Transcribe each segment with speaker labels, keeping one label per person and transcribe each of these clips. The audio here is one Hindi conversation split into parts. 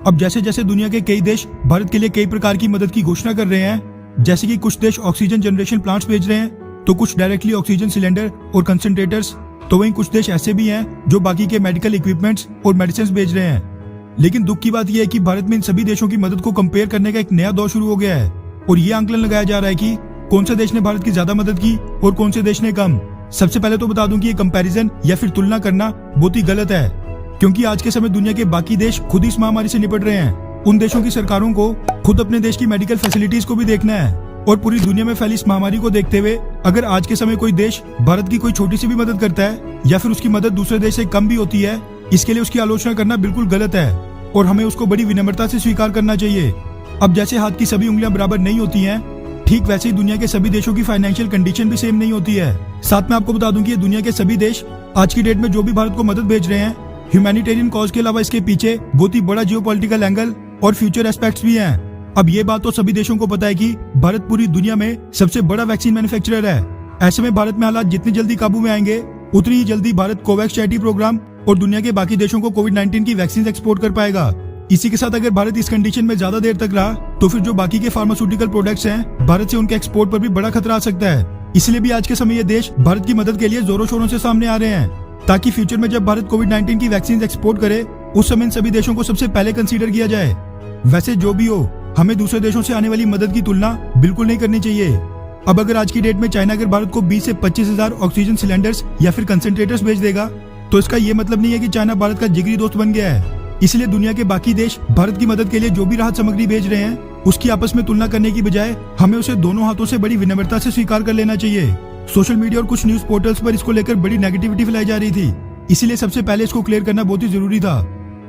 Speaker 1: अब जैसे जैसे दुनिया के कई देश भारत के लिए कई प्रकार की मदद की घोषणा कर रहे हैं, जैसे कि कुछ देश ऑक्सीजन जनरेशन प्लांट्स भेज रहे हैं, तो कुछ डायरेक्टली ऑक्सीजन सिलेंडर और कंसंट्रेटर्स, तो वहीं कुछ देश ऐसे भी हैं जो बाकी के मेडिकल इक्विपमेंट्स और मेडिसिन भेज रहे हैं। लेकिन दुख की बात यह है कि भारत में इन सभी देशों की मदद को कंपेयर करने का एक नया दौर शुरू हो गया है और ये आंकलन लगाया जा रहा है कि कौन से देश ने भारत की ज्यादा मदद की और कौन से देश ने कम। सबसे पहले तो बता दूं कि ये कंपैरिजन या फिर तुलना करना बहुत ही गलत है, क्योंकि आज के समय दुनिया के बाकी देश खुद इस महामारी से निपट रहे हैं। उन देशों की सरकारों को खुद अपने देश की मेडिकल फैसिलिटीज को भी देखना है और पूरी दुनिया में फैली इस महामारी को देखते हुए अगर आज के समय कोई देश भारत की कोई छोटी सी भी मदद करता है या फिर उसकी मदद दूसरे देश से कम भी होती है, इसके लिए उसकी आलोचना करना बिल्कुल गलत है और हमें उसको बड़ी विनम्रता से स्वीकार करना चाहिए। अब जैसे हाथ की सभी उंगलियां बराबर नहीं होती हैं, ठीक वैसे ही दुनिया के सभी देशों की फाइनेंशियल कंडीशन भी सेम नहीं होती है। साथ में आपको बता दूं कि ये दुनिया के सभी देश आज की डेट में जो भी भारत को मदद भेज रहे हैं, ह्यूमैनिटेरियन कॉज के अलावा इसके पीछे बहुत ही बड़ा जियोपॉलिटिकल एंगल और फ्यूचर एस्पेक्ट्स भी हैं। अब ये बात तो सभी देशों को पता है कि भारत पूरी दुनिया में सबसे बड़ा वैक्सीन मैन्युफैक्चरर है। ऐसे में भारत में हालात जितनी जल्दी काबू में आएंगे, उतनी ही जल्दी भारत कोवैक्स चैरिटी प्रोग्राम और दुनिया के बाकी देशों को कोविड-19 की वैक्सीन एक्सपोर्ट कर पाएगा। इसी के साथ अगर भारत इस कंडीशन में ज्यादा देर तक रहा तो फिर जो बाकी के फार्मास्यूटिकल प्रोडक्ट्स हैं, भारत से उनके एक्सपोर्ट पर भी बड़ा खतरा आ सकता है। इसलिए भी आज के समय ये देश भारत की मदद के लिए जोरों शोरों से सामने आ रहे हैं, ताकि फ्यूचर में जब भारत कोविड-19 की वैक्सीन एक्सपोर्ट करे, उस समय इन सभी देशों को सबसे पहले कंसीडर किया जाए। वैसे जो भी हो, हमें दूसरे देशों से आने वाली मदद की तुलना बिल्कुल नहीं करनी चाहिए। अब अगर आज की डेट में चाइना अगर भारत को 20 से 25 हजार ऑक्सीजन सिलेंडर्स या फिर कंसंट्रेटर्स भेज देगा, तो इसका ये मतलब नहीं है कि चाइना भारत का जिगरी दोस्त बन गया है। इसलिए दुनिया के बाकी देश भारत की मदद के लिए जो भी राहत सामग्री भेज रहे हैं, उसकी आपस में तुलना करने की बजाय हमें उसे दोनों हाथों से बड़ी विनम्रता से स्वीकार कर लेना चाहिए। सोशल मीडिया और कुछ न्यूज पोर्टल्स पर इसको लेकर बड़ी नेगेटिविटी फैलाई जा रही थी, इसीलिए सबसे पहले इसको क्लियर करना बहुत ही जरूरी था।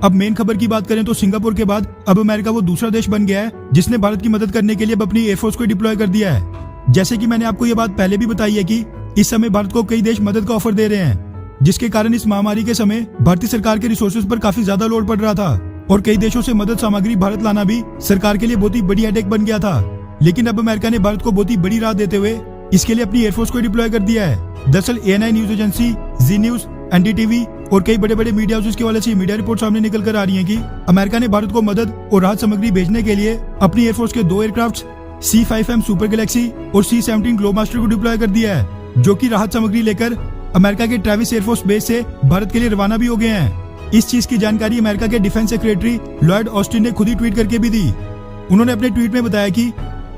Speaker 1: अब मेन खबर की बात करें तो सिंगापुर के बाद अब अमेरिका वो दूसरा देश बन गया है जिसने भारत की मदद करने के लिए अब अपनी एयरफोर्स को डिप्लॉय कर दिया है। जैसे कि मैंने आपको ये बात पहले भी बताई है कि इस समय भारत को कई देश मदद का ऑफर दे रहे हैं, जिसके कारण इस महामारी के समय भारतीय सरकार के रिसोर्सेज पर काफी ज्यादा लोड पड़ रहा था और कई देशों से मदद सामग्री भारत लाना भी सरकार के लिए बहुत ही बड़ी हेडेक बन गया था। लेकिन अब अमेरिका ने भारत को बहुत ही बड़ी राहत देते हुए इसके लिए अपनी एयरफोर्स को डिप्लॉय कर दिया है। दरअसल ANI न्यूज एजेंसी, जी न्यूज, NDTV और कई बड़े बड़े मीडिया हाउसेस के वाले से मीडिया रिपोर्ट सामने निकल कर आ रही है कि अमेरिका ने भारत को मदद और राहत सामग्री भेजने के लिए अपनी एयरफोर्स के 2 एयरक्राफ्ट C-5M सुपर गैलेक्सी और C-17 ग्लोबमास्टर को डिप्लॉय कर दिया है, जो कि राहत सामग्री लेकर अमेरिका के ट्रेविस एयरफोर्स बेस से भारत के लिए रवाना भी हो गए हैं। इस चीज की जानकारी अमेरिका के डिफेंस सेक्रेटरी लॉयड ऑस्टिन ने खुद ही ट्वीट करके भी दी। उन्होंने अपने ट्वीट में बताया कि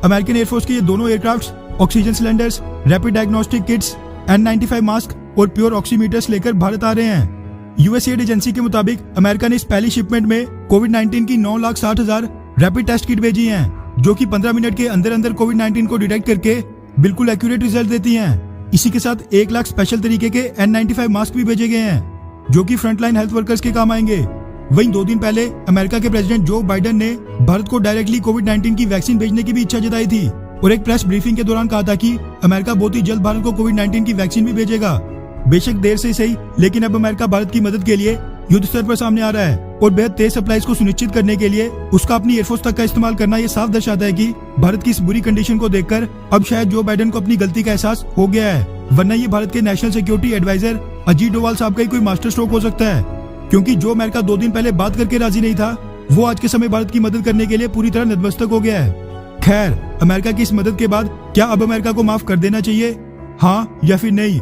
Speaker 1: अमेरिकन एयरफोर्स के ये दोनों aircraft oxygen cylinders, rapid diagnostic kits, N95 mask और प्योर ऑक्सीमीटर्स लेकर भारत आ रहे हैं। यूएसएड एजेंसी के मुताबिक अमेरिका ने इस पहली शिपमेंट में कोविड-19 की 9,60,000 रैपिड टेस्ट किट भेजी हैं, जो कि 15 मिनट के अंदर अंदर कोविड-19 को डिटेक्ट करके बिल्कुल एक्यूरेट रिजल्ट देती हैं। इसी के साथ 1 लाख स्पेशल तरीके के N95 मास्क भी भेजे गए हैं, जो कि फ्रंटलाइन हेल्थ वर्कर्स के काम आएंगे। वहीं 2 दिन पहले अमेरिका के प्रेसिडेंट जो बाइडेन ने भारत को डायरेक्टली कोविड-19 की वैक्सीन भेजने की भी इच्छा जताई थी और एक प्रेस ब्रीफिंग के दौरान कहा था कि अमेरिका बहुत ही जल्द भारत को कोविड-19 की वैक्सीन भी भेजेगा। बेशक देर से सही, लेकिन अब अमेरिका भारत की मदद के लिए युद्ध स्तर पर सामने आ रहा है और बेहद तेज सप्लाईज को सुनिश्चित करने के लिए उसका अपनी एयरफोर्स तक का इस्तेमाल करना ये साफ दर्शाता है कि भारत की इस बुरी कंडीशन को देखकर अब शायद जो बाइडेन को अपनी गलती का एहसास हो गया है, वरना ये भारत के national security adviser Ajit Doval साहब का ही कोई मास्टर स्ट्रोक हो सकता है, क्योंकि जो अमेरिका 2 दिन पहले बात करके राजी नहीं था, वो आज के समय भारत की मदद करने के लिए पूरी तरह नतमस्तक हो गया है। खैर, अमेरिका की इस मदद के बाद क्या अब अमेरिका को माफ कर देना चाहिए, हाँ या फिर नहीं?